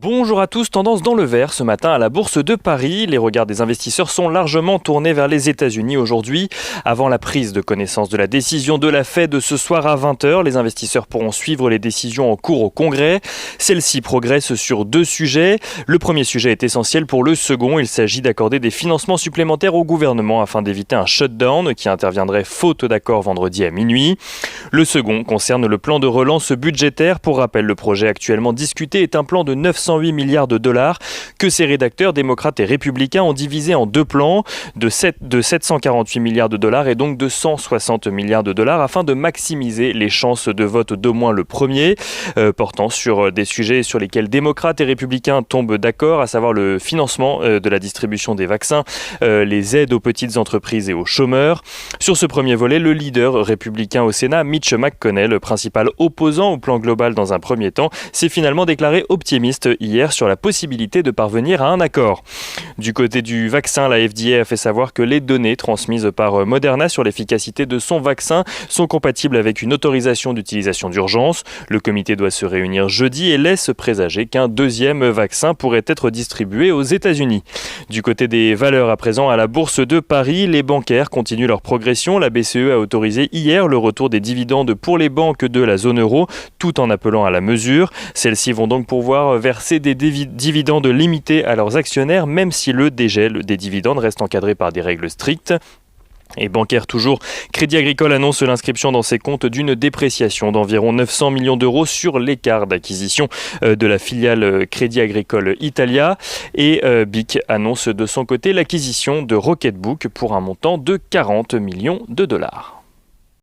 Bonjour à tous, tendance dans le vert ce matin à la Bourse de Paris. Les regards des investisseurs sont largement tournés vers les États-Unis aujourd'hui. Avant la prise de connaissance de la décision de la Fed ce soir à 20h, les investisseurs pourront suivre les décisions en cours au Congrès. Celle-ci progresse sur deux sujets. Le premier sujet est essentiel pour le second. Il s'agit d'accorder des financements supplémentaires au gouvernement afin d'éviter un shutdown qui interviendrait faute d'accord vendredi à minuit. Le second concerne le plan de relance budgétaire. Pour rappel, le projet actuellement discuté est un plan de 908 milliards de dollars que ses rédacteurs démocrates et républicains ont divisé en deux plans de 748 milliards de dollars et donc de 160 milliards de dollars afin de maximiser les chances de vote d'au moins le premier, portant sur des sujets sur lesquels démocrates et républicains tombent d'accord, à savoir le financement de la distribution des vaccins, les aides aux petites entreprises et aux chômeurs. Sur ce premier volet, le leader républicain au Sénat, Mitch McConnell, principal opposant au plan global dans un premier temps, s'est finalement déclaré optimiste hier sur la possibilité de parvenir à un accord. Du côté du vaccin, la FDA a fait savoir que les données transmises par Moderna sur l'efficacité de son vaccin sont compatibles avec une autorisation d'utilisation d'urgence. Le comité doit se réunir jeudi et laisse présager qu'un deuxième vaccin pourrait être distribué aux États-Unis. Du côté des valeurs à présent à la Bourse de Paris, les bancaires continuent leur progression. La BCE a autorisé hier le retour des dividendes pour les banques de la zone euro, tout en appelant à la mesure. Celles-ci vont donc pouvoir verser des dividendes limités à leurs actionnaires, même si le dégel des dividendes reste encadré par des règles strictes. Et bancaire toujours, Crédit Agricole annonce l'inscription dans ses comptes d'une dépréciation d'environ 900 millions d'euros sur l'écart d'acquisition de la filiale Crédit Agricole Italia. Et BIC annonce de son côté l'acquisition de Rocketbook pour un montant de 40 millions de dollars.